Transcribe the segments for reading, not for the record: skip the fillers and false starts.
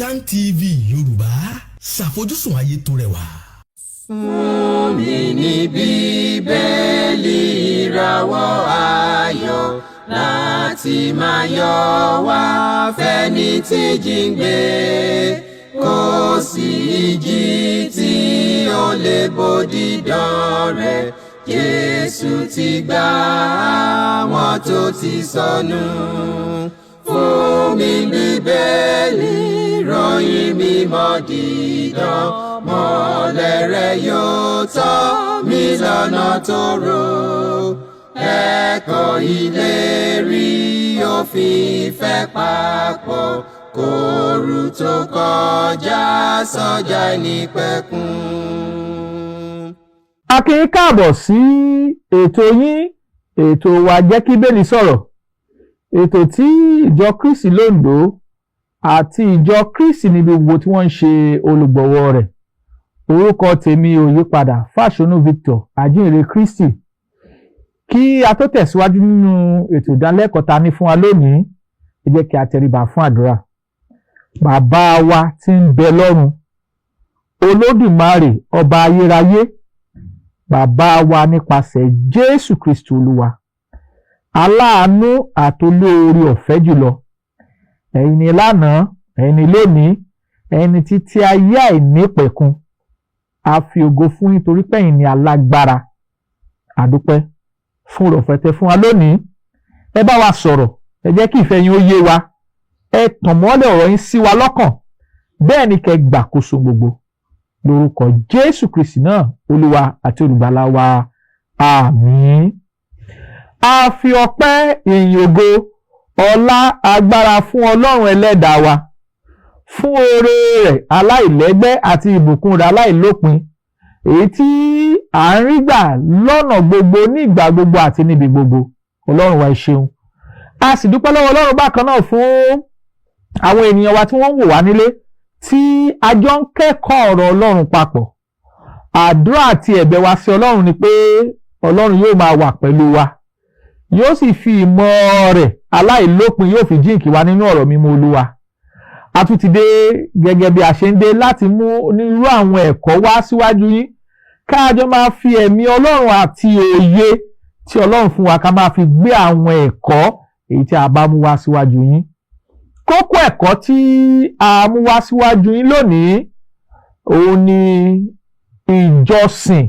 Kaftan TV Yorùbá ṣàfojúsùn ayé tó rẹwà. Fún mi ní Bíbélì ìràwọ̀ ayọ̀ láti máa yọ̀ wá fẹ́ni tí jíǹgbé, kò sí ìjì tí ó lè bòdì dán rẹ̀. Jésù ti gbà àwọn tó ti sọnù. Fún mi Bíbélì ìròyìn mímọ́ dídán, mọ́lẹ̀ rẹ̀ yóò tọ́ mi lọ́nà tòrò. Ẹ̀kọ́ ìlérí òfin ìfẹ́ papọ̀, kóru tó kọjá sọ́jà ìnípẹ̀kun. A kí yín káàbọ̀ sí ètò yín, ètò wa Jẹ́ kí Bíbélì sọ̀rọ̀. Ètò tí ìjọ Kristi l'Oǹdó àti ìjọ Kristi níbi gbogbo tí wọ́n ń ṣe olùgbọ̀wọ́ rẹ̀. Orúkọ tèmi ò yí padà, Fáṣọ̀nù Victor, Àjíǹrere Kristi. Kí a tó tẹ̀síwájú nínú ètò ìdánilẹ́kọ̀ọ́ ta ní fún wa lónìí, ẹ jẹ́ kí a tẹríba fún àdúrà. Bàbá wa tí ń bẹ lọ́run, Olódùmarè, ọba ayérayé, bàbá wa nípasẹ̀ Jésù Kristi Olúwa, aláàánú àtolóore ọ̀fẹ́ jùlọ. Ẹ̀yin ni lánàá, ẹ̀yin ni lónìí, ẹ̀yin ni títí ayé àìnípẹ̀kun. A fi ògo fún yín torí pé ẹ̀yin ni alágbára. Àdúpẹ́ fún ọ̀fẹ́ tẹ́ fún wa lónìí. Ẹ bá wa sọ̀rọ̀, ẹ jẹ́ kí ìfẹ́ yín ó yé wa. Ẹ tàn mọ́lẹ̀ ọ̀rọ̀ yín sí wa lọ́kàn. Bẹ́ẹ̀ ni kẹ́ gbàkóso gbogbo. Lórúkọ Jésù Kristi náà, Olúwa àti Olùgbàlà wa. Àmín. A fi ọpẹ́, ìyìn, ògo, ọlá, agbára fún Ọlọ́run Ẹlẹ́dàá wa, fún oore rẹ̀ aláìlẹ́gbẹ́ àti ìbùkún rẹ̀ aláìlópin, èyí tí à ń rí gbà lọ́nà gbogbo, ní ìgbà gbogbo àti níbi gbogbo. Ọlọ́run wa ẹ ṣeun. A sì dúpẹ́ lọ́wọ́ Ọlọ́run bákan náà fún àwọn ènìyàn wa tí wọ́n ń wò wá nílé, tí a jọ ń kẹ́kọ̀ọ́ ọ̀rọ̀ Ọlọ́run papọ̀. Àdúrà àti ẹ̀bẹ̀ wa sí Ọlọ́run ni pé Ọlọ́run yóò máa wà pẹ̀lú wa, yóò sì fi ìmọ̀ rẹ̀ aláìlópin yóò fi jíǹkì wa nínú ọ̀rọ̀ mímọ́ Olúwa. A tún ti dé gẹ́gẹ́ bí a ṣe ń dé láti mú onírúurú àwọn ẹ̀kọ́ wá síwájú yín, káàjọ máa fi ẹ̀mí Ọlọ́run àti òye tí Ọlọ́run fún wa ká máa fi gbé àwọn ẹ̀kọ́ èyí tí a bá mú wá síwájú yín. Kókó ẹ̀kọ́ tí a mú wá síwájú yín lónìí, òun ni ìjọsìn.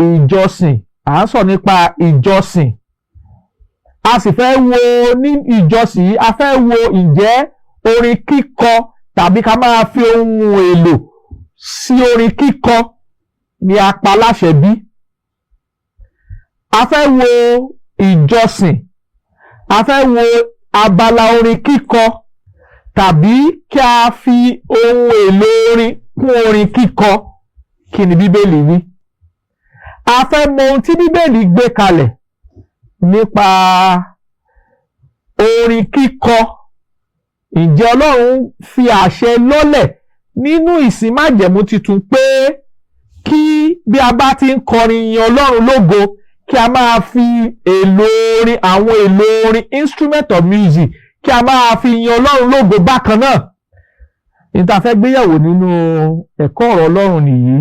Ìjọsìn, à ń sọ nípa ìjọsìn. A sì fẹ́ wo ní ìjọsìn yìí, a fẹ́ wo ǹjẹ́ orin kíkọ tàbí ká máa fi ohun èlò sí orin kíkọ ni a pa láṣẹ bí. A fẹ́ wo ìjọsìn, a fẹ́ wo abala orin kíkọ tàbí kí a fi ohun èlò orin kún orin kíkọ. Kí ni Bíbélì wí? A fẹ́ mọ ohun tí Bíbélì gbé kalẹ̀ nípa orin kíkọ. Ǹjẹ́ Ọlọ́run fi àṣẹ lọ́lẹ̀ nínú ìsìn májẹ̀mú titun pé kí bí a bá ti ń kọrin yin Ọlọ́run lógo, kí a máa fi èlò orin, àwọn èlò orin, instrument of music, kí a máa fi yin Ọlọ́run lógo bákan náà. Ní ta fẹ́ gbéyẹ̀wò nínú ẹ̀kọ́ ọ̀rọ̀ Ọlọ́run nìyí.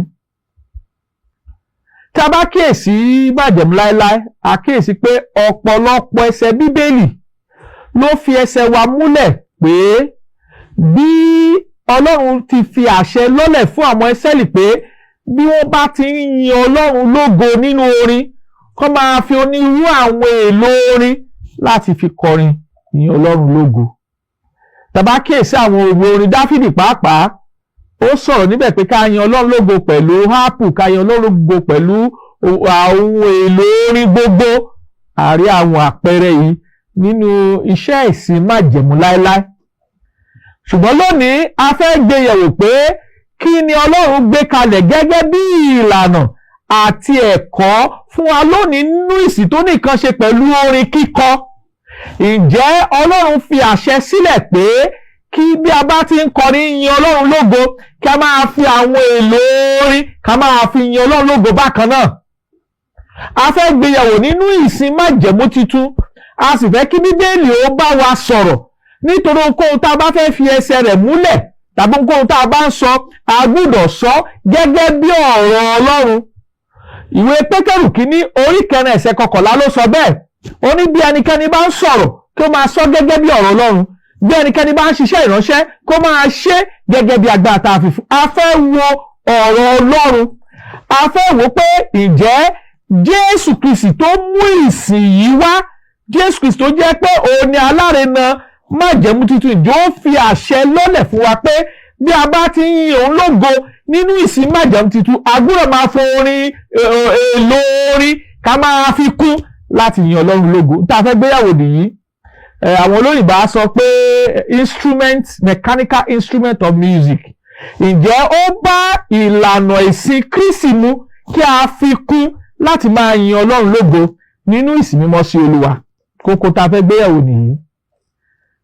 Tí a bá kíyèsí májẹ̀mú láéláé, a kíyèsí pé ọ̀pọ̀lọpọ̀ ẹsẹ̀ Bíbélì ló fi ẹsẹ̀ wa múlẹ̀ pé bí Ọlọ́run ti fi àṣẹ lọ́lẹ̀ fún àwọn Ísírẹ́lì pé bí wọ́n bá ti ń yin Ọlọ́run lógo nínú orin, kó máa fi onírúurú àwọn èlò orin láti fi kọrin yin Ọlọ́run lógo. Tá bá kíyèsí àwọn òwe orin Dáfídì pàápàá, ó sọ̀rọ̀ níbẹ̀ pé ká yin Ọlọ́run lógo pẹ̀lú hápù, ká yin Ọlọ́run lógo pẹ̀lú àwọn èlò orin gbogbo. A rí àwọn àpẹẹrẹ yìí nínú iṣẹ́ ìsìn májẹ̀mú láéláé. Ṣùgbọ́n lónìí a fẹ́ gbé yẹ̀wò pé kí ni Ọlọ́run gbé kalẹ̀ gẹ́gẹ́ bí ìlànà àti ẹ̀kọ́ fún wa lónìí nínú ìsìn tó nìkan ṣe pẹ̀lú orin kíkọ. Ǹjẹ́ Ọlọ́run fi àṣẹ sílẹ̀ pé kí bí a bá ti ń kọrin yin Ọlọ́run lógo, kí a máa fi àwọn èlò orin ká máa fi yin Ọlọ́run lógo bákan náà? A fẹ́ gbéyẹ̀wò nínú ìsìn májẹ̀mú titun, a sì fẹ́ kí Bíbélì ó bá wa sọ̀rọ̀ nítorí ohunkóhun tá a bá fẹ́ fi ẹsẹ̀ rẹ̀ múlẹ̀ tàbí ohunkóhun tá a bá ń sọ a gbọ́dọ̀ sọ gẹ́gẹ́ bí ọ̀rọ̀ Ọlọ́run. Ìwé Pétérù kínní orí 4 ẹsẹ̀ 11 ló sọ bẹ́ẹ̀. Ó ní bí ẹnikẹ́ni bá ń sọ̀rọ̀ kí ó máa sọ gẹ́gẹ́ bí ọ̀rọ̀ Ọlọ́run, bí ẹnikẹ́ni bá ń ṣiṣẹ́ ìránṣẹ́ kó máa ṣe gẹ́gẹ́ bí agbára tá a fi fún. A fẹ́ wo ọ̀rọ̀ Ọlọ́run, a fẹ́ wò pé ǹjẹ́ Jésù Kristi tó mú ìsìn yìí wá, Jésù Kristi tó jẹ́ pé òun ni alárinà májẹ̀mú tuntun, ìjọ ó fi àṣẹ lọ́lẹ̀ fún wa pé bí a bá ti ń yin òun lógo nínú ìsìn májẹ̀mú tuntun, a gbọ́dọ̀ máa fọ orin èlò orin ká máa fi kún láti yin Ọlọ́run lógo. Tá a fẹ́ gbéyàwó nìyí. Àwọn olóyìnbó á sọ pé mechanical instrument of music. Ǹjẹ́ ó bá ìlànà ìsìn Kristi mu kí a fi kún láti máa yin Ọlọ́run lógo nínú ìsìn mímọ́ sí Olúwa? Kókó tá a fẹ́ gbéyàwó nìyí.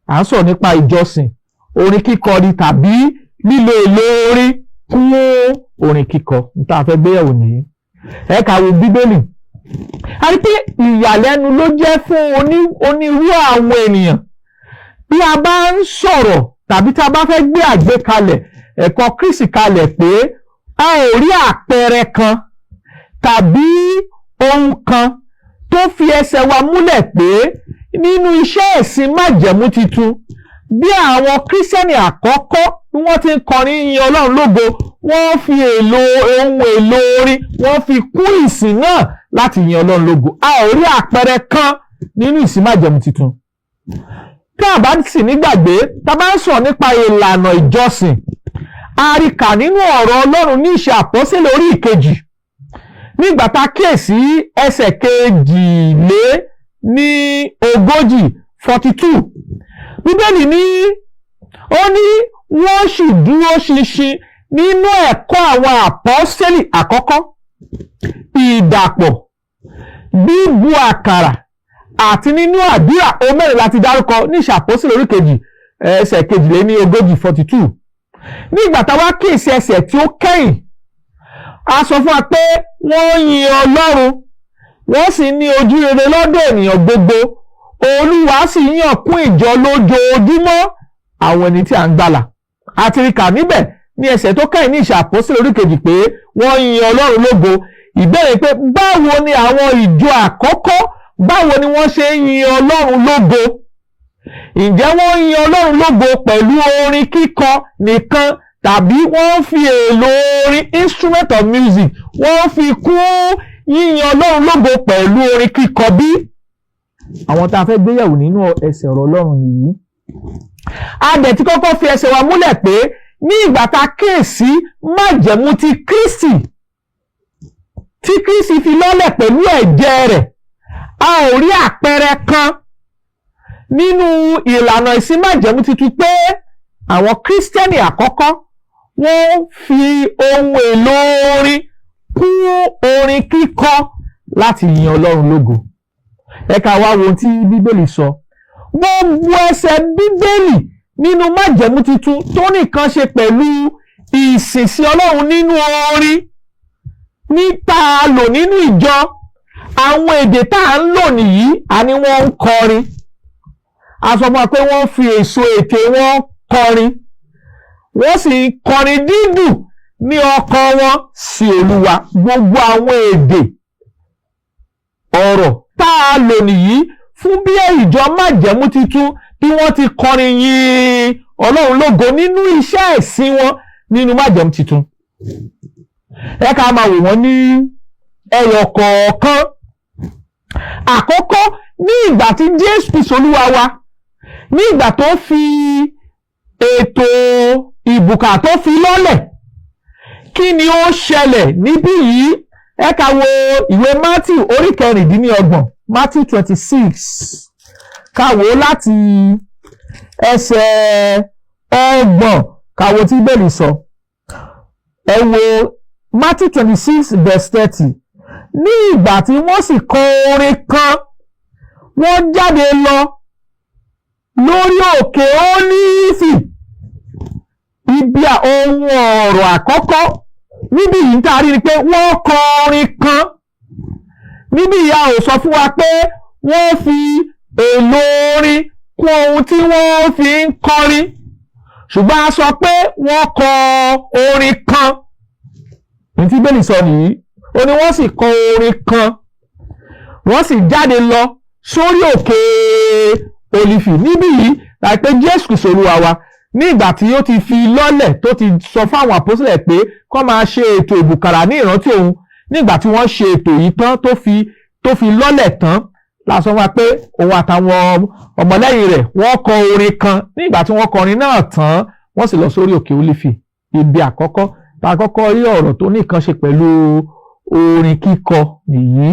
À ń sọ̀rọ̀ nípa ìjọsìn, orin kíkọ ni tàbí lílo èlò orin kún orin kíkọ. Tá a fẹ́ gbéyàwó nìyí. Ẹ ká wo Bíbélì. A rí pé ìyàlẹ́nu ló jẹ́ fún onírú àwọn ènìyàn bí a bá ń sọ̀rọ̀ tàbí tá a bá fẹ́ gbé àgbékalẹ̀ ẹ̀kọ́ Kristi kalẹ̀ pé a ò rí àpẹẹrẹ kan tàbí ohun kan tó fi ẹsẹ̀ wa múlẹ̀ pé nínú iṣẹ́ ìsìn májẹ̀mú titun bí àwọn Kírísítẹ́nì àkọ́kọ́ bí wọ́n ti ń kọrin yin Ọlọ́run lógo, wọ́n fi ohun èlò orin wọ́n fi kún ìsìn náà láti yin Ọlọ́run lógo. A ò rí àpẹẹrẹ kan nínú ìsìn májẹ̀mú titun. Tí a bá sì nígbàgbé, tá a bá ń sọ̀rọ̀ nípa ìlànà ìjọsìn, a rí kà nínú ọ̀rọ̀ Ọlọ́run ní Ìṣe Àpọ́sítélì orí 2 nígbà tá a kíyèsí ẹsẹ̀ 42 Bíbélì ní ó ní wọ́n sì dúró ṣinṣin nínú ẹ̀kọ́ àwọn àpọ́sítélì àkọ́kọ́, ìdàpọ̀, bíbu àkàrà àti nínú àdúrà. Ohun mẹ́rin láti dárúkọ ní Ìṣe Àpọ́sítélì orí 2 ẹsẹ̀ 42. Nígbà tá a wá kíyèsí ẹsẹ̀ tí ó kẹ́yìn, a sọ fún wa pé wọ́n yin Ọlọ́run, wọ́n sì ní ojú rere lọ́dọ̀ ènìyàn gbogbo. Olúwa sì yàn kún ìjọ lójoojúmọ́ àwọn ẹni tí a ń gbàlà. A ti rí kà níbẹ̀ ní ẹsẹ̀ tó kẹ́yìn ní Ìṣe Àpọ́sítélì orí 2 pé wọ́n yin Ọlọ́run lógo. Ìbéèrè pé báwo ni àwọn ìjọ àkọ́kọ́ báwo ni wọ́n ṣe ń yin Ọlọ́run lógo? Ǹjẹ́ wọ́n yin Ọlọ́run lógo pẹ̀lú orin kíkọ nìkan tàbí wọ́n fi èlò orin instrument of music wọ́n fi kún yíyin Ọlọ́run lógo pẹ̀lú orin kíkọ bí? Àwọn tá a fẹ́ gbéyàwó nínú ẹsẹ̀ ọ̀rọ̀ Ọlọ́run nìyí. A dẹ̀ ti kọ́kọ́ fi ẹsẹ̀ wa múlẹ̀ pé ní ìgbà tá a kíyèsí májẹ̀mú ti Kristi tí Kristi fi lọ́lẹ̀ pẹ̀lú ẹ̀jẹ̀ rẹ̀, a ò rí àpẹẹrẹ kan nínú ìlànà ìsìn májẹ̀mú titun pé àwọn Kírísítẹ́nì àkọ́kọ́ wọ́n fi ohun èlò orin kún orin kíkọ láti yin Ọlọ́run lógo. Ẹ ká wá wo tí Bíbélì sọ. Gbogbo ẹsẹ̀ Bíbélì nínú májẹ̀mú titun tó nìkan ṣe pẹ̀lú ìsìn sí Ọlọ́run nínú orin ní tá a lò nínú ìjọ. Àwọn èdè tá a ń lò nìyí, àní wọ́n ń kọrin. A sọ fún wa pé wọ́n fi èso ètè wọn kọrin, wọ́n sì ń kọrin dídùn ní ọkàn wọn sí Olúwa. Gbogbo àwọn èdè ọ̀rọ̀ tá a lò nìyí fún bí ìjọ májẹ̀mú titun bí wọ́n ti kọrin yin Ọlọ́run lógo nínú iṣẹ́ ìsìn wọn nínú májẹ̀mú titun. Ẹ ká máa wò wọ́n ní ẹyọ kọ̀ọ̀kan. Àkọ́kọ́, ní ìgbà tí Jésù Kristi Olúwa wa, ní ìgbà tó fi ètò ìbùkà tó fi lọ́lẹ̀, kí ni ó ṣẹlẹ̀ níbí yìí? Ẹ ká wo ìwé Mátíù orí 26, Mátíù 26. Ká wò láti ẹsẹ̀ 30, ká wo tí Bíbélì sọ. Ẹ wo Mátíù 26 verse 30. Ní ìgbà tí wọ́n sì kọ orin kan, wọ́n jáde lọ lórí òkè Ólífì, ibi ohun ọ̀rọ̀ àkọ́kọ́. Níbi yìí ń tàrí ni pé wọ́n kọ orin kan. Níbi ìyá ò sọ fún wa pé wọ́n fi èlò orin kún ohun tí wọ́n fi ń kọrin, ṣùgbọ́n a sọ pé wọ́n kọ orin kan. ní tí Bíbélì sọ nìyí, ó ní wọ́n sì kọ orin kan, wọ́n sì jáde lọ sórí òkè Olífì. níbí yìí láìpẹ́ Jésù Kristi Olúwa wa ní ìgbà tí ó ti fi lọ́lẹ̀ tó ti sọ fáwọn àpọ́sítélì pé kó máa ṣe ètò ìbùkàrà ní ìrántí òun, nígbà tí wọ́n ṣe ètò yìí tán tó fi lọ́lẹ̀ tán, la sọ wá pé òun àtàwọn ọmọlẹ́yìn rẹ̀ wọ́n kọ orin kan. nígbà tí wọ́n kọrin náà tán, wọ́n sì lọ sórí òkè Olífì. ibi àkọ́kọ́ tá a kọ́kọ́ rí ọ̀rọ̀ tó ní nǹkan ṣe pẹ̀lú orin kíkọ nìyí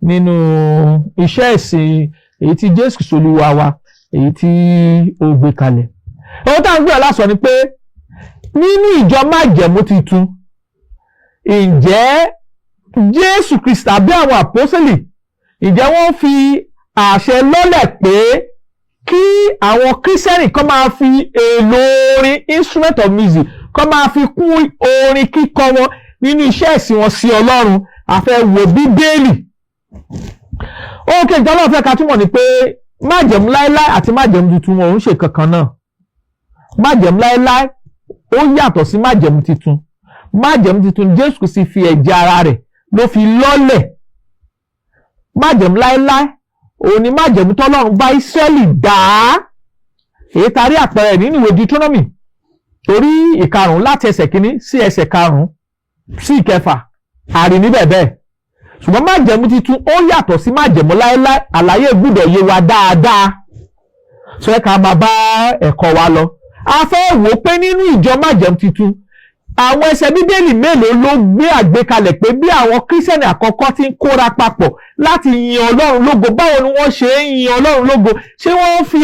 nínú iṣẹ́ ìsìn èyí tí Jésù Kristi Olúwa wa èyí tí ó gbé kalẹ̀. ohun tá à ń gbé aláṣọ ni pé nínú ìjọ májẹ̀mú titun, ǹjẹ́ Jésù Kristi tàbí àwọn àpọ́sítélì, ǹjẹ́ wọ́n fi àṣẹ lọ́lẹ̀ pé kí àwọn kírísítẹ́nì kan máa fi èlò orin, instrument of music, kan máa fi kún orin kíkọ wọn nínú iṣẹ́ ìsìn wọn sí Ọlọ́run? a fẹ́ wo Bíbélì. ohun kejì Ọlọ́run fẹ́ ká túmọ̀ ni pé májẹ̀mú láéláé àti májẹ̀mú tuntun wọn ò ń ṣe kankan náà. májẹ̀mú láéláé ó yàtọ̀ sí májẹ̀mú tuntun. májẹ̀mú tuntun Jésù Kristi fi ẹ̀jẹ̀ ara rẹ̀ ló fi lọ́lẹ̀. májẹ̀mú láéláé òun ni májẹ̀mú tọ́lọ́run bá Ísírẹ́lì dá. èyí tá rí àpẹẹrẹ nínú ìwé Deuteronomy orí 5 láti ẹsẹ̀ 1 sí ẹsẹ̀ 5 sí 6 àrí níbẹ̀ bẹ́ẹ̀. ṣùgbọ́n májẹ̀mú tuntun ó yàtọ̀ sí májẹ̀mú láéláé. àlàyé gbọ́dọ̀ yé wa dáadáa, sọ ẹ́ ká máa bá ẹ̀kọ́ wa lọ. a fẹ́ wò ó pé nínú ìjọ májẹ̀mú tuntun, àwọn ẹsẹ̀ Bíbélì mélòó ló gbé àgbékalẹ̀ pé bí àwọn kírísítẹ́nì àkọ́kọ́ ti ń kóra papọ̀ láti yin Ọlọ́run lógo, báwo ni wọ́n ṣe ń yin Ọlọ́run lógo? ṣé wọ́n ń fi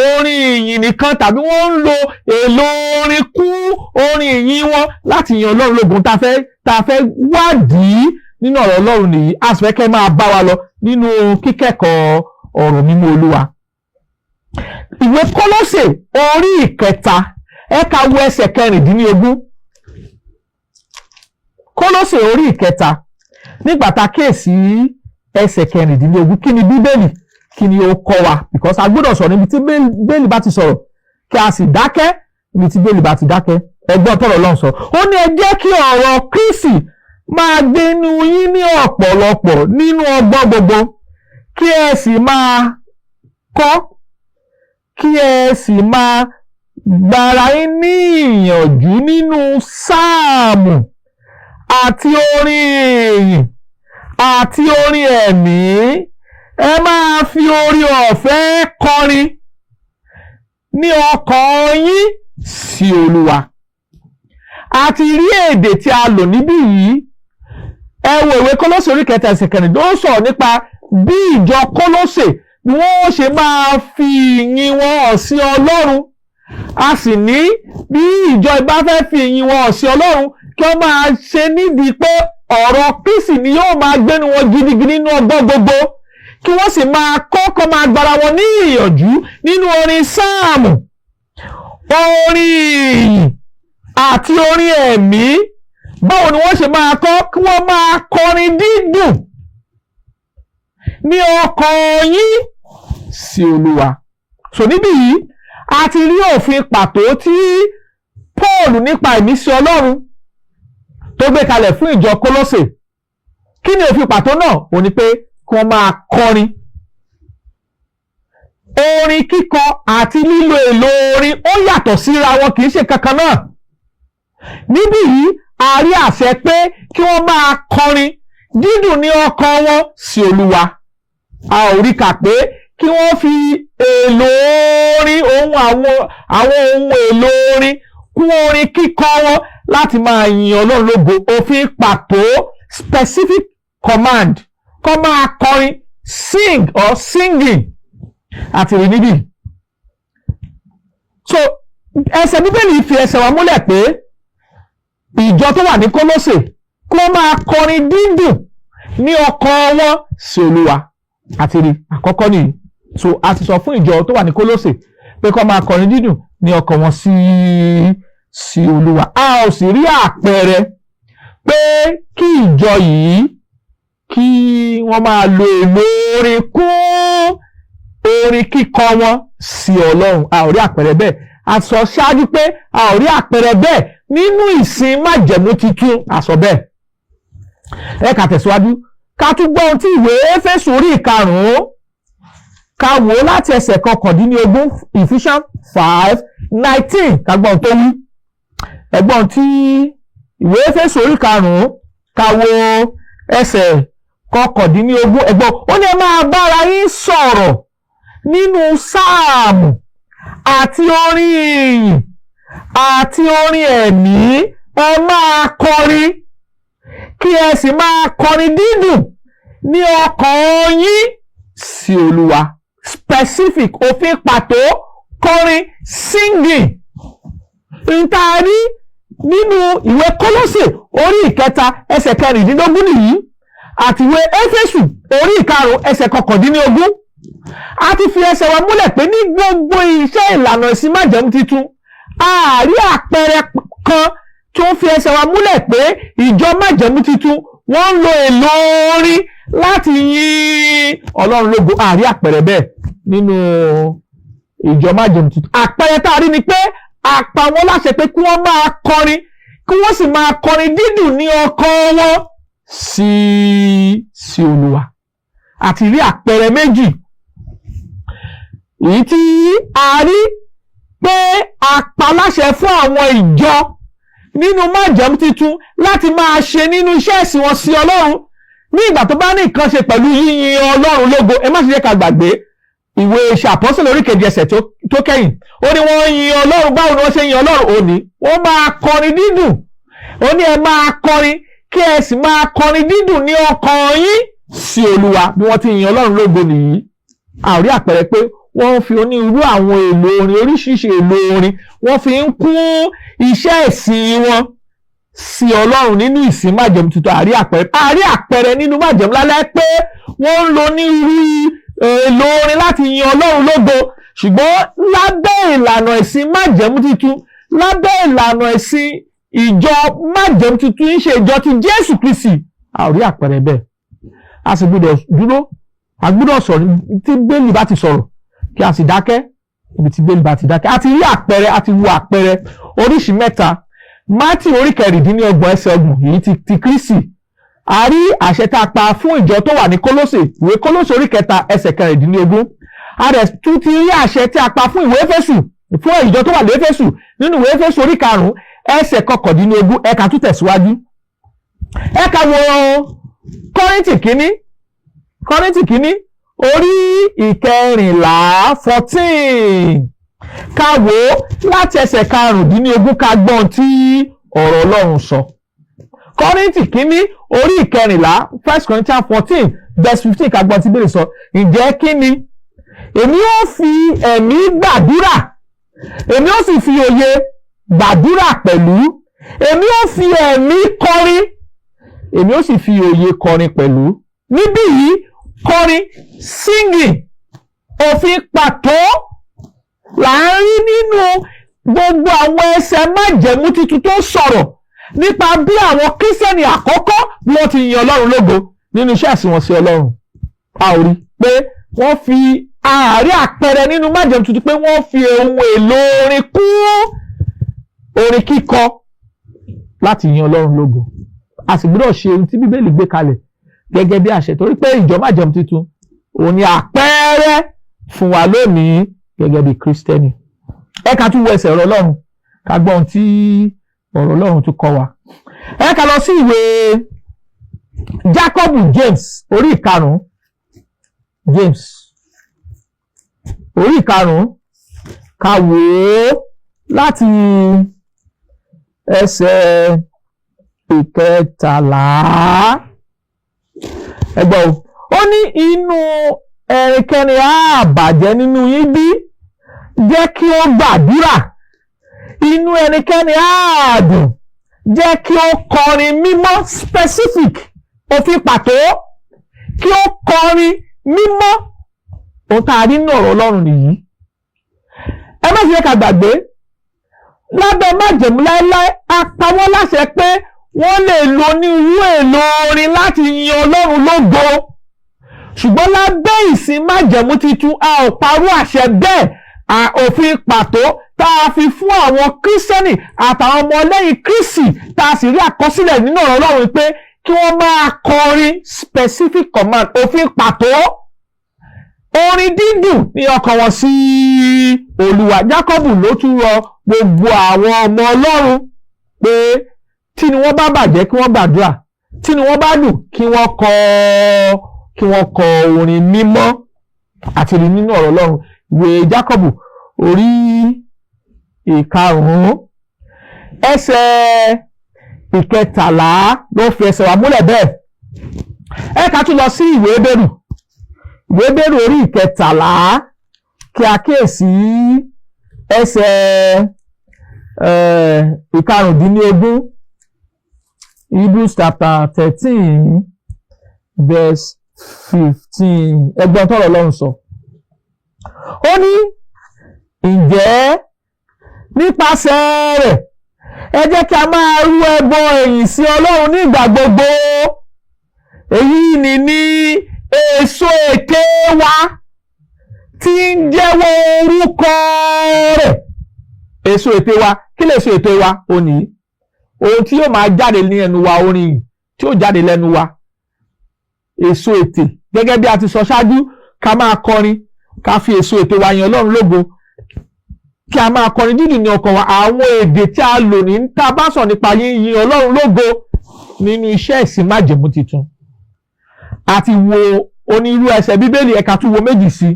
orin ìyìn nìkan, tàbí wọ́n ń lo èlò orin kún orin ìyìn wọn láti yin Ọlọ́run lógo? tá a fẹ́ wádìí nínú ọ̀rọ̀ Ọlọ́run nìyí. a sì fẹ́ kẹ́ máa bá wa lọ nínú kíkẹ́kọ̀ọ́ ọ̀rọ̀ mímọ́ Olúwa. ìwé Kólósè orí 3 ẹ ká wo ẹsẹ̀ 16. Kólósè orí 3 nígbà tá a kíyèsí ẹsẹ̀ 16, kí ni Bíbélì kí ni ó kọ́ wa? because a gbọ́dọ̀ sọ̀rọ̀ níbi tí Bíbélì bá ti sọ̀rọ̀ kí a sì dákẹ́ níbi tí Bíbélì bá ti dákẹ́. ẹgbọ́n tọ̀rọ̀ Ọlọ́run sọ, ó ní ẹ jẹ́ kí ọ̀rọ̀ Kristi máa gbénú yín ní ọ̀pọ̀lọpọ̀ nínú ọgbọ́n gbogbo, kí ẹ sì máa kọ́, kí ẹ sì máa gbára yín ní ìyànjú nínú sáàmù àti orin ìyìn àti orin ẹ̀mí. ẹ máa fi orin ọ̀fẹ́ kọrin ní ọkàn yín sí Olúwa. a ti rí èdè tí a lò níbí yìí. ẹ wo ìwé Kólósè orí 3 ẹsẹ̀ 16, ó sọ̀rọ̀ nípa bí ìjọ Kólósè ni wọ́n ṣe máa fi ìyìn wọn hàn sí Ọlọ́run. a sì ní bí ìjọ ìbá fẹ́ fi ìyìn wọn hàn sí Ọlọ́run, kí wọ́n máa ṣe nídìí pé ọ̀rọ̀ Kristi ni yóò máa gbénu wọn gidigidi nínú ọgbọ́n gbogbo, kí wọ́n sì máa kọ́kọ́ máa gbára wọn ní ìyànjú nínú orin sáàmù, orin ìyìn àti orin ẹ̀mí. báwo ni wọ́n ṣe máa kọ́? kí wọ́n máa kọrin dídùn ní ọkàn yín sí Olúwa. so níbí yìí a ti rí òfin pàtó tí Paul nípa ìmísí Ọlọ́run tó gbé kalẹ̀ fún ìjọ Kólósè. kí ni òfin pàtó náà? ó ní pé kí wọ́n máa kọrin. orin kíkọ àti lílo èlò orin ó yàtọ̀ síra wọn, kì í ṣe kankan náà. níbí yìí a rí àṣẹ pé kí wọ́n máa kọrin dídùn ní ọkàn wọn sí Olúwa. a ò rí kà pé kí wọ́n fi èlò orin àwọn ohun èlò orin kún orin kíkọ wọn láti máa yin Ọlọ́run lógo. òfin pàtó, specific command, kó máa kọrin, sing or singing, àti rí níbí. so ẹsẹ̀ Bíbélì fi ẹsẹ̀ wa múlẹ̀ pé ìjọ tó wà ní Kólósè kó máa kọrin dídùn ní ọkàn wọn sí Olúwa. àti rí àkọ́kọ́ nìyí. so a ti sọ fún ìjọ tó wà ní Kólósè pé kó máa kọrin dídùn ní ọkàn wọn sí Olúwa. a ò sì rí àpẹẹrẹ pé kí ìjọ yìí kí wọ́n máa lo èlò orin kún orin kíkọ wọn sí Ọlọ́run. A ò rí àpẹẹrẹ bẹ́ẹ̀. A sọ ṣáájú pé a ò rí àpẹẹrẹ bẹ́ẹ̀ nínú ìsìn májẹ̀mú titun. A sọ bẹ́ẹ̀. Ẹ ká tẹ̀síwájú ká tún gbọ́ ohun tí ìwé Éfésù orí 5 ká wò ó láti ẹsẹ̀ 19 Ephesians 5:19 ká gbọ́ ohun tó wí. Ẹ̀gbọ́n tí ìwé Éfésù orí 5 ká wo ẹsẹ̀ 19. Ẹ̀gbọ́n ó ní ẹ máa bára yín sọ̀rọ̀ nínú sáàmù àti orin ìyìn àti orin ẹ̀mí. Ẹ máa kọrin kí ẹ sì máa kọrin dídùn ní ọkàn yín sí Olúwa. Specific, òfin pàtó, kọrin, singing. Ìtaari nínú ìwé Kólósè orí 3 ẹsẹ̀ 16 nìyí àti ìwé Éfésù orí 5 ẹsẹ̀ 19. A ti fi ẹsẹ̀ wa múlẹ̀ pé ní gbogbo iṣẹ́ ìlànà ìsìn májẹ̀mú titun a rí àpẹẹrẹ kan tó ń fi ẹsẹ̀ wa múlẹ̀ pé ìjọ májẹ̀mú titun wọ́n ń lo èlò orin láti yìn Ọlọ́run lógo. A rí àpẹẹrẹ bẹ́ẹ̀ nínú ìjọ májẹ̀mú titun. Àpẹẹrẹ tá a rí ni pé a pa wọ́n láṣẹ pé kí wọ́n máa kọrin kí wọ́n sì máa kọrin dídùn ní ọkàn wọn sí Olúwa. Àti rí àpẹẹrẹ méjì èyí tí a rí pé a pa láṣẹ fún àwọn ìjọ nínú májẹ̀mú titun láti máa ṣe nínú iṣẹ́ ìsìn wọn sí Ọlọ́run ní ìgbà tó bá ní nǹkan ṣe pẹ̀lú yíyin Ọlọ́run lógo. Ẹ má ṣe jẹ́ ká gbàgbé ìwé Iṣẹ́ Àpọ́sítélì orí 2 ẹsẹ̀ tó kẹ́yìn. Ó ní wọ́n yin Ọlọ́run. Báwo ni wọ́n ṣe yin Ọlọ́run? Ó ní wọ́n máa kọrin dídùn. Ó ní ẹ máa kọrin kí ẹ sì máa kọrin dídùn ní ọkàn yín sí Olúwa. Bí wọ́n ti yin Ọlọ́run lógo nìyí. A rí àpẹẹrẹ pé wọ́n fi onírúurú àwọn èlò orin, oríṣiríṣi èlò orin wọ́n fi ń kún iṣẹ́ ìsìn wọn sí Ọlọ́run nínú ìsìn májẹ̀mú tuntun. A rí àpẹẹrẹ nínú májẹ̀mú lálẹ́ pé wọ́n ń lo onírúurú èlò orin láti yin Ọlọ́run lógo. Ṣùgbọ́n lábẹ́ ìlànà ìsìn májẹ̀mú tuntun, lábẹ́ ìlànà ìsìn ìjọ májẹ̀mú tuntun ń ṣe ìjọ ti Jésù Kristi, a rí àpẹẹrẹ bẹ́ẹ̀. A sì gbọ́dọ̀ dúró, a gbọ́dọ̀ sọ̀rọ̀ tí Bíbélì bá ti sọ̀rọ̀ kí a sì dákẹ́ ibi tí Bíbélì bá ti dákẹ́. A ti rí àpẹẹrẹ, a ti wo àpẹẹrẹ oríṣi 3. Mátíù orí 26 ẹsẹ̀ 30 èyí ti Kristi. A rí àṣẹ tá a pa fún ìjọ tó wà ní Kólósè, ìwé Kólósè orí 3 ẹsẹ̀ 16. A rẹ̀ tún ti rí àṣẹ tí a pa fún ìwé Éfésù, fún ìjọ tó wà ní Éfésù nínú ìwé Éfésù orí 5 ẹsẹ̀ 19. Ẹ ká tún tẹ̀síwájú. Ẹ ká wo Kọ́ríńtì kínní orí 14. Ká wò ó láti ẹsẹ̀ 15 ká gbọ́n tí ọ̀rọ̀ Ọlọ́run sọ. Kọ́ríńtì kínní orí 14 1 Corinthians 14 verse 15 ká gbọ́n tí Bíbélì sọ. Ǹjẹ́ kí ni? Èmi ó fi ẹ̀mí gbàdúrà, èmi ó sì fi òye gbàdúrà pẹ̀lú. Èmi ó fi ẹ̀mí kọrin, èmi ó sì fi òye kọrin pẹ̀lú. Níbí yìí kọrin, singing, òfin pàtó là ń rí nínú gbogbo àwọn ẹsẹ̀ májẹ̀mú tuntun tó sọ̀rọ̀ nípa bí àwọn kírísítẹ́nì àkọ́kọ́ bí wọ́n ti yin Ọlọ́run lógo nínú iṣẹ́ ìsìn wọn sí Ọlọ́run. A ò rí pé wọ́n fi àárí àpẹẹrẹ nínú májẹ̀mú tuntun pé wọ́n fi ohun èlò orin kún orin kíkọ láti yin Ọlọ́run lógo. A sì gbọ́dọ̀ ṣe ohun tí Bíbélì gbé kalẹ̀ gẹ́gẹ́ bí àṣẹ, torí pé ìjọ májẹ̀mú tuntun òun ni àpẹẹrẹ fún wa lónìí gẹ́gẹ́ bí kírísítẹ́nì. Ẹ ká tún wo ẹsẹ̀ ọ̀rọ̀ Ọlọ́run ká gbọ́ ohun tí ọ̀rọ̀ Ọlọ́run tún kọ́ wa. Ẹ ká lọ sí ìwé Jákọ́bù James orí 5. James orí 5 ká wò ó láti ẹsẹ̀ 13. Ẹ gbọ́ ó ní inú ẹnikẹ́ni á bàjẹ́ nínú yín bí? Jẹ́ kí ó gbàdúrà. Inú ẹnikẹ́ni á dùn, jẹ́ kí ó kọrin mímọ́. Specific, òfin pàtó, kí ó kọrin mímọ́. Ohun tá a rí nínú ọ̀rọ̀ Ọlọ́run nìyí. Ẹ má ṣe ká gbàgbé, lábẹ́ májẹ̀mú láéláé a pa wọ́n láṣẹ pé wọ́n lè lo onírúurú èlò orin láti yin Ọlọ́run lógo. ṣùgbọ́n lábẹ́ ìsìn májẹ̀mú titun a ò parú àṣẹ bẹ́ẹ̀. Òfin pàtó tá a fi fún àwọn kírísítẹ́nì àtàwọn ọmọ lẹ́yìn Kristi tá a sì rí àkọsílẹ̀ nínú ọ̀rọ̀ Ọlọ́run pé kí wọ́n máa kọrin specific command, òfin pàtó, orin dídùn ní ọkàn wọn sí Olúwa. Jákọ́bù ló tún rọ gbogbo àwọn ọmọ Ọlọ́run pé tí ni wọ́n bá bàjẹ́ kí wọ́n gbàdúrà, tí ni wọ́n bá dùn kí wọ́n kọ orin mímọ́ àti rí nínú ọ̀rọ̀ Ọlọ́run. Ìwé Jákọ́bù orí 5 ẹsẹ̀ 13 ló fi ẹsẹ̀ wa múlẹ̀ bẹ́ẹ̀. Ẹ ká tún lọ sí ìwé Hébérù orí 13 kí a kíyèsí ẹsẹ̀ 15. Hebrews chapter 13 verse 15. Ẹgbọ́n tọ́rọ̀ Ọlọ́run sọ. Ó ní ǹjẹ́ nípasẹ̀ rẹ̀ ẹ jẹ́ kí a máa rú ẹbọ ìyìn sí Ọlọ́run ní ìgbà gbogbo. Èyí ni èso ète wa tí ń jẹ́wọ́ orúkọ rẹ̀. Èso ète wa, kí lè èso ète wa? Ó ní ohun tí yóò máa jáde ní ẹnu wa, orin tí yóò jáde lẹ́nu wa. Èso ète, gẹ́gẹ́ bí a ti sọ ṣáájú, ká máa kọrin, ká fi èso ète wa yin Ọlọ́run lógo, kí a máa kọrin dídùn ní ọkàn wa. Àwọn èdè tí a lò ní tá a bá sọ nípa yíyin Ọlọ́run lógo nínú iṣẹ́ ìsìn májẹ̀mú titun. Àti wo onírú ẹsẹ̀ Bíbélì, ẹ ká tún wo méjì sí.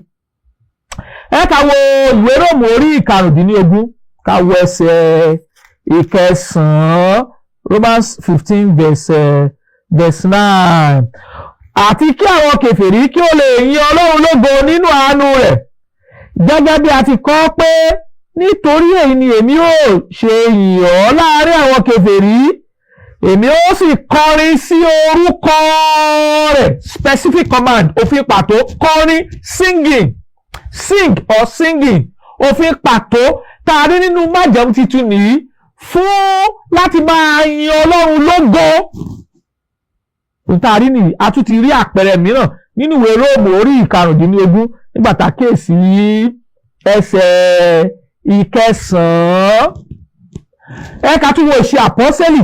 Ẹ ká wo ìwé Róòmù orí 15, ká wo ẹsẹ̀ 9, Romans 15 verse 9. Àti kí àwọn kèfèrí kí ó lè yin Ọlọ́run lógo nínú àánú rẹ̀, gẹ́gẹ́ bí a ti kọ pé nítorí èyí ni èmi ó ṣe yìn ọ́ láàrin àwọn kèfèrí, èmi ó sì kọrin sí orúkọ rẹ̀. Specific command, òfin pàtó, kọrin, sing or singing, òfin pàtó tá a rí nínú májẹ̀mú titun nìyí fún láti máa yin Ọlọ́run lógo. Ntaari nìyí, a tún ti rí àpẹẹrẹ mìíràn nínú ìwé Róòmù orí 15 nígbà tá a kíyèsí ẹsẹ̀ 9. Ẹ ká tún wo Iṣẹ́ Àpọ́sítélì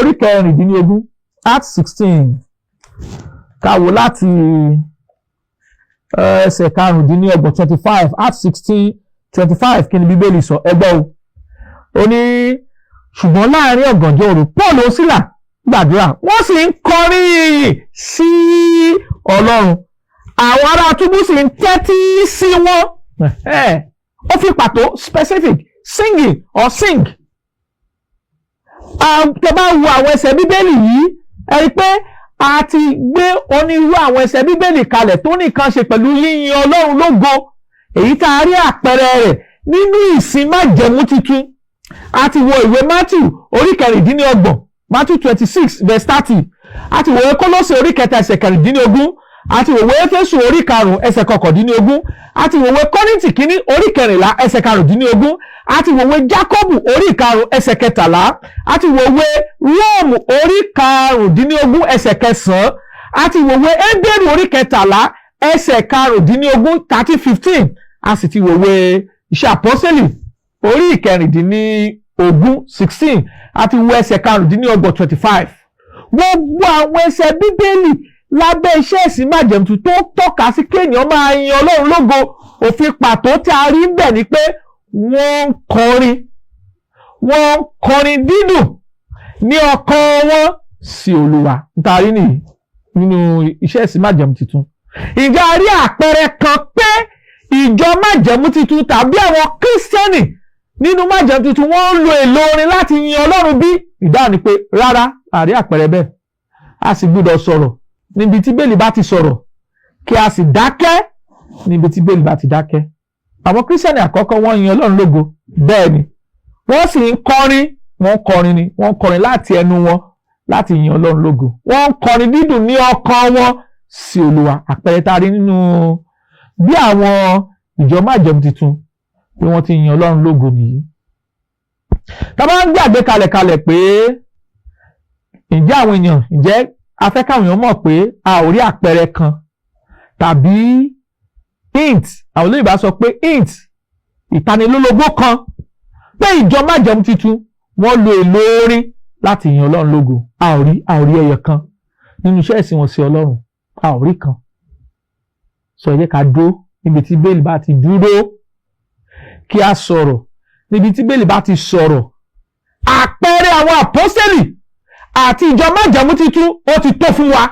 orí 16, Acts 16. Ká wò láti ẹsẹ̀ 25, Acts 16:25. Kí ni Bíbélì sọ? Ẹ gbọ́ o. Ó ní ṣùgbọ́n láàrin ọ̀gànjọ́ òru Paul ó Sílà gbàdúrà, wọ́n sì ń kọrin ìyìn sí Ọlọ́run, àwọn ará túbú sì ń tẹ́tí sí wọn. Ó fi pàtó, specific, singing or sing. Tẹ́ bá wo àwọn ẹsẹ̀ Bíbélì yìí, ẹ rí pé a ti gbé onírú àwọn ẹsẹ̀ Bíbélì kalẹ̀ tó nìkan ṣe pẹ̀lú yíyin Ọlọ́run lógo, èyí tá a rí àpẹẹrẹ rẹ̀ nínú ìsìn májẹ̀mú titun. A ti wo ìwé Matthew orí 26, Matthew 26 verse 30. A ti wo Kólósè orí 3 ẹsẹ̀ 14. A ti wo Éfésù orí 5 ẹsẹ̀ 19. A ti wo Kọ́ríńtì kínní orí 14 ẹsẹ̀ 15. A ti wo Jákọ́bù orí 5 ẹsẹ̀ 13. A ti wo Róòmù orí 15 ẹsẹ̀ 9. A ti wo Hébérù orí 13 ẹsẹ̀ 15 13-15. A sì ti wo Iṣẹ́ Àpọ́sítélì orí 16. A ti wo ẹsẹ̀ 25. Gbogbo àwọn ẹsẹ̀ Bíbélì lábẹ́ iṣẹ́ ìsìn májẹ̀mú tó tọ́ka sí kéèyàn máa yin Ọlọ́run lógo. Òfin pàtó tí a rí ń bẹ̀ ni pé wọ́n ń kọrin dídùn ní ọkàn wọn sí Olúwa. Nítorí nìyí nínú iṣẹ́ ìsìn májẹ̀mú titun. Ìjà rí àpẹẹrẹ kan pé ìjọ májẹ̀mú titun tàbí àwọn kírísítẹ́nì nínú májẹ̀mú titun wọ́n ń lo èlò orin láti yin Ọlọ́run bí? Ìdáhùn ni pé rárá, àrí àpẹẹrẹ bẹ́ẹ̀. A sì gbọ́dọ̀ sọ̀rọ̀ níbi tí Bíbélì bá ti sọ̀rọ̀, kí a sì dákẹ́ níbi tí Bíbélì bá ti dákẹ́. Àwọn kírísítẹ́nì àkọ́kọ́ wọ́n yin Ọlọ́run lógo, bẹ́ẹ̀ ni wọ́n sì ń kọrin, wọ́n kọrin láti ẹnu wọn láti yin Ọlọ́run lógo. Wọ́n ń kọrin dídùn ní ọkàn wọn sí Olúwa. Àpẹẹrẹ tá a rí nínú bí àwọn ìjọ májẹ̀mú titun bí wọ́n ti yin Ọlọ́run lógo nìyí. Tá bá ń gbàgbé kalẹ̀ pé ǹjẹ́ a fẹ́ káwọn èèyàn mọ̀ pé a ò rí àpẹẹrẹ kan tàbí hint, àwọn olóyìnbá sọ pé hint, ìtanilólobó kan pé ìjọ májẹ̀mú titun wọ́n lo èlò orin láti yin Ọlọ́run lógo. A ò rí ẹyọ kan nínú iṣẹ́ ìsìn wọn sí Ọlọ́run, a ò rí kan. Sọ ẹ jẹ́ ká dúró níbi tí Bíbélì bá ti dúró, kí a sọ̀rọ̀ níbi tí Bíbélì bá ti sọ̀rọ̀. Àpẹẹrẹ àwọn àpọ́sítélì àti ìjọ májẹ̀mú titun ó ti tó fún wa.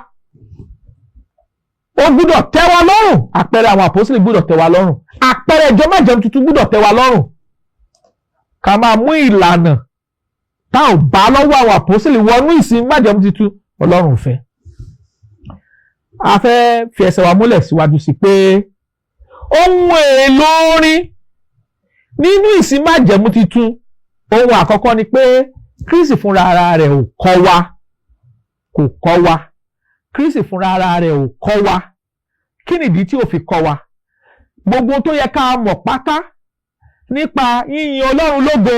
Ó gbúdọ̀ tẹ́ wa lọ́rùn. Àpẹẹrẹ àwọn àpọ́sítélì gbúdọ̀ tẹ́ wa lọ́rùn. Àpẹẹrẹ ìjọ májẹ̀mú titun gbúdọ̀ tẹ́ wa lọ́rùn. Ká máa mú ìlànà tá ò bá lọ́wọ́ àwọn àpọ́sítélì wọnú ìsìn májẹ̀mú titun, Ọlọ́run fẹ́. A fẹ́ fi ẹsẹ̀ wa múlẹ̀ síwájú sí pé ohun èlò orin nínú ìsìn májẹ̀mú titun, ohun àkọ́kọ́ ni pé Kristi fúnra ara rẹ̀ ò kọ́ wa. Kristi fúnra ara rẹ̀ ò kọ́ wa. Kí nìdí tí ó fi kọ́ wa? Gbogbo tó yẹ ká mọ̀ pátá nípa yíyin Ọlọ́run lógo,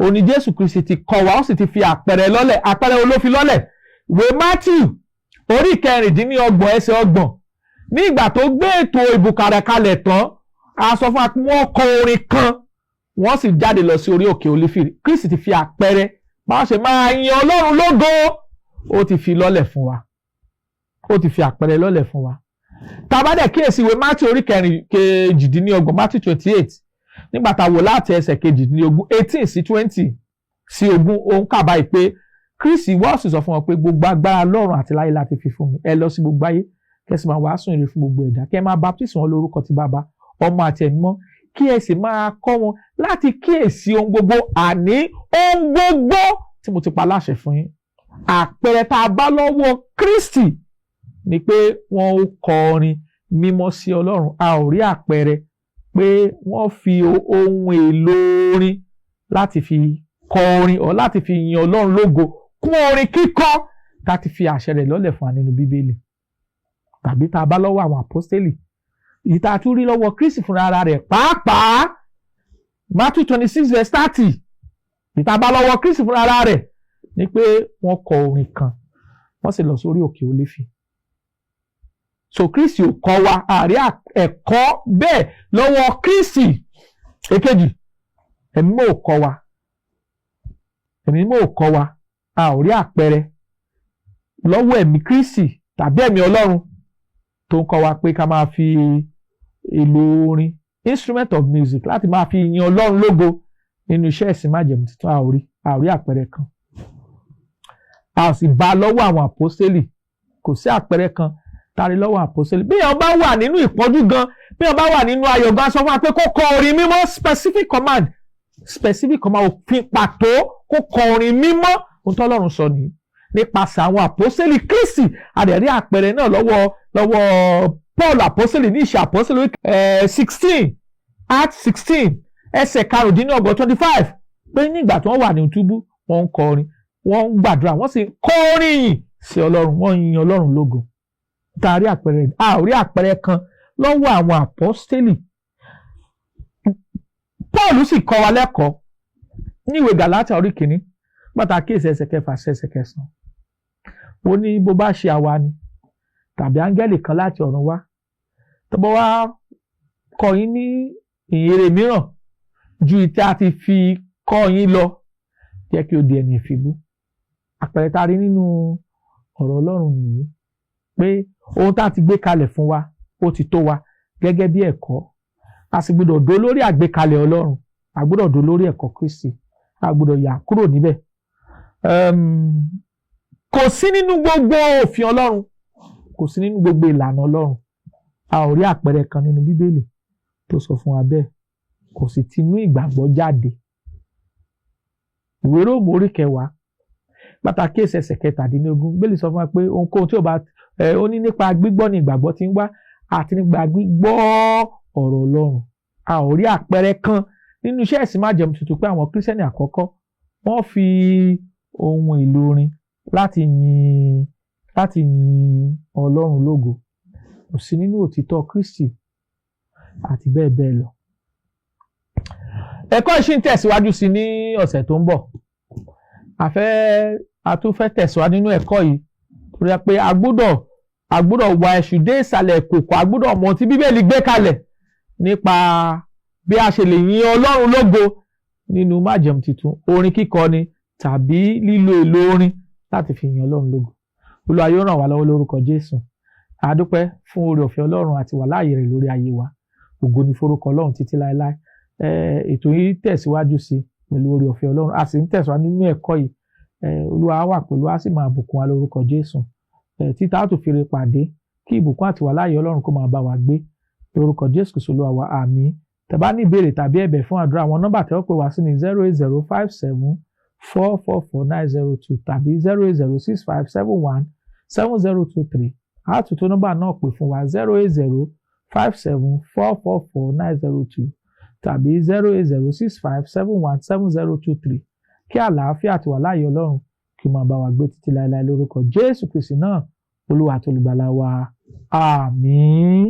òní Jésù Kristi ti kọ́ wa, ó sì ti fi àpẹẹrẹ lọ́lẹ̀. Àpẹẹrẹ wo ló fi lọ́lẹ̀? Ìwé Mátíù orí 26 ẹsẹ̀ 30. Ní ìgbà tó gbé ètò ìbùkàrẹ̀ kalẹ̀ tán, a sọ fún wa pé wọ́n kọ orin kan, wọ́n sì jáde lọ sí orí òkè Olífì. Kristi ti fi àpẹẹrẹ bá ṣe máa yin Ọlọ́run lógo, ó ti fi lọ́lẹ̀ fún wa. Ó ti fi àpẹẹrẹ lọ́lẹ̀ fún wa. Tá bá dẹ̀ kíyèsí ìwé Mátíù orí 28, Mátíù 28, nígbà tá wò láti ẹsẹ̀ 18 18 sí 20 sí 20, òun kà báyìí pé Kristi wá sì sọ fún wọn pé gbogbo agbára lọ́run àti láyé láti fi fún mi. Ẹ lọ sí gbogbo ayé, kẹ́sì máa wàásù ìrere fún gbogbo ẹ̀dá, kẹ́ máa baptisi wọn lórúkọ ti Baba, Ọmọ àti Ẹ̀mí Mímọ́, kí ẹ sì máa kọ́ wọn láti kíyèsí ohun gbogbo, àní ohun gbogbo tí mo ti pa láṣẹ fún yín. Àpẹẹrẹ tá a bá lọ́wọ́ Kristi ni pé wọ́n ó kọrin mímọ́ sí Ọlọ́run. A ò rí àpẹẹrẹ pé wọ́n fi ohun èlò orin láti fi kọrin ọ̀ láti fi yin Ọlọ́run lógo kún orin kíkọ láti fi àṣẹ rẹ̀ lọ́lẹ̀ fún wa nínú Bíbélì. Tàbí tá a bá lọ́wọ́ àwọn àpọ́stélì, èyí tá a tún rí lọ́wọ́ Kristi fúnra ara rẹ̀ pàápàá, Matthew 26:30, èyí tá a bá lọ́wọ́ Kristi fúnra ara rẹ̀ ni pé wọ́n kọ orin kan, wọ́n sì lọ sórí òkè Olífì. So Kristi ò kọ́ wa, àrí ẹ̀kọ́ bẹ́ẹ̀ lọ́wọ́ Kristi. Èkejì, Ẹ̀mí Mímọ́ ò kọ́ wa. Ẹ̀mí Mímọ́ ò kọ́ wa, a ò rí àpẹẹrẹ lọ́wọ́ ẹ̀mí Kristi tàbí ẹ̀mí Ọlọ́run tó ń kọ́ wa pé ká máa fi èlò orin, instrument of music, láti máa fi yin Ọlọ́run lógo nínú iṣẹ́ ìsìn májẹ̀mú titun. A ò rí àpẹẹrẹ kan. A ò sì bá lọ́wọ́ àwọn àpọ́stélì. Kò sí àpẹẹrẹ kan tari lọ́wọ́ àpọ́stélì. Bí èèyàn bá wà nínú ìpọ́njú gan, bí èèyàn bá wà nínú ayọ̀ gan, sọ fún wa pé kó kọ orin mímọ́, specific command, òfin pàtó, kó kọ orin mímọ́. Ohun t'Ọlọ́run sọ nìyí nípasẹ̀ àwọn àpọ́stélì Kristi. A dẹ̀ rí àpẹẹrẹ náà lọ́wọ́ Paul àpọ́stélì ní Ìṣe àpọ́stélì 16, Acts 16 ẹsẹ̀ 25, pé nígbà tí wọ́n wà ní túbú, wọ́n ń kọrin, wọ́n ń gbàdúrà, wọ́n sì ń kọrin yìn sí Ọlọ́run, wọ́n yin Ọlọ́run lógo. Tá a rí àpẹẹrẹ, a ò rí àpẹẹrẹ kan lọ́wọ́ àwọn àpọ́stélì. Paul sì kọ́ wa lẹ́kọ̀ọ́ ní ìwé Gálátíà orí 1, pàtàkì ẹsẹ̀ 6 sí ẹsẹ̀ 9. Ó ní bó bá ṣe àwa ni tàbí áńgẹ́lì kan láti ọ̀run wá, tó bá wá kọ́ yín ní ìyìnrere mìíràn ju ìtí a ti fi kọ́ yín lọ, jẹ́ kí ó di ẹni ìfibú. Àpẹẹrẹ tá a rí nínú ọ̀rọ̀ Ọlọ́run nìyí, pé ohun tá a ti gbé kalẹ̀ fún wa ó ti tó wa gẹ́gẹ́ bí ẹ̀kọ́. A sì gbọ́dọ̀ dó lórí àgbékalẹ̀ Ọlọ́run, a gbọ́dọ̀ dó lórí ẹ̀kọ́ Kristi, a gbọ́dọ̀ yà kúrò níbẹ̀. Kò sí nínú gbogbo òfin Ọlọ́run, kò sí nínú gbogbo ìlànà Ọlọ́run. A ò rí àpẹẹrẹ kan nínú Bíbélì tó sọ fún wa bẹ́ẹ̀, kò sì ti inú ìgbàgbọ́ jáde. Ìwé Róòmù orí 10, pàtàkì ẹsẹ̀ 17, Bíbélì sọ fún wa pé ohunkóhun tí ó bá ó ní nípa gbígbọ́ ni ìgbàgbọ́ ti ń wá, àti nípa gbígbọ́ ọ̀rọ̀ Ọlọ́run. A ò rí àpẹẹrẹ kan nínú iṣẹ́ ìsìn májẹ̀mú tuntun pé àwọn Kírísítẹ́nì àkọ́kọ́ wọ́n fi ohun èlò orin láti yin Ọlọ́run lógo. Kò sí nínú òtítọ́ Kristi àti bẹ́ẹ̀ bẹ́ẹ̀ lọ. Ẹ̀kọ́ yìí ṣì ń tẹ̀síwájú sí ní ọ̀sẹ̀ tó ń bọ̀. A tún fẹ́ tẹ̀síwájú nínú ẹ̀kọ́ yìí tó yẹ pé a gbọ́dọ̀ wá ẹ̀sùn dé ìsàlẹ̀ kòkò, a gbọ́dọ̀ mọ̀ tí Bíbélì gbé kalẹ̀ nípa bí a ṣe lè yin Ọlọ́run lógo nínú májẹ̀mú tuntun, orin kíkọ ni tàbí lílo èlò orin láti fi yin Ọlọ́run lógo. Olúwa yóò ràn wá lọ́wọ́ lórúkọ Jésù. A dúpẹ́ fún oore ọ̀fẹ́ Ọlọ́run àti wà láàyè rẹ̀ lórí ayé wa. Ògo ni forúkọ Ọlọ́run títí láéláé. Ètò yìí tẹ̀síwájú sí pẹ̀lú oore ọ̀fẹ́ Ọlọ́run, a sì ń tẹ̀síwájú nínú ẹ̀kọ́ yìí. Olúwa wà pẹ̀lú wa, sì máa bùkún wa lórúkọ Jésù. Títà á tún fi re pàdé, kí ìbùkún àti wà láàyè Ọlọ́run kó máa bá wa gbé lórúkọ Jésù Kristi Olúwa wa, àmín. Tẹ́ bá ní ìbéèrè tàbí ẹ̀bẹ̀ fún àdúrà, àwọn nọ́mbà tẹ́ ó pè wá sí ní 08057444902 tàbí 08065717023. A tún tó nọ́mbà náà pè fún wa 08057444902 tàbí 08065717023. Kí àlàáfíà àti wà láàyè Ọlọ́run kí ó máa bá wa gbé títí láéláé lórúkọ Jésù Kristi náà, Olúwa àti Olùgbàlà wa, àmín.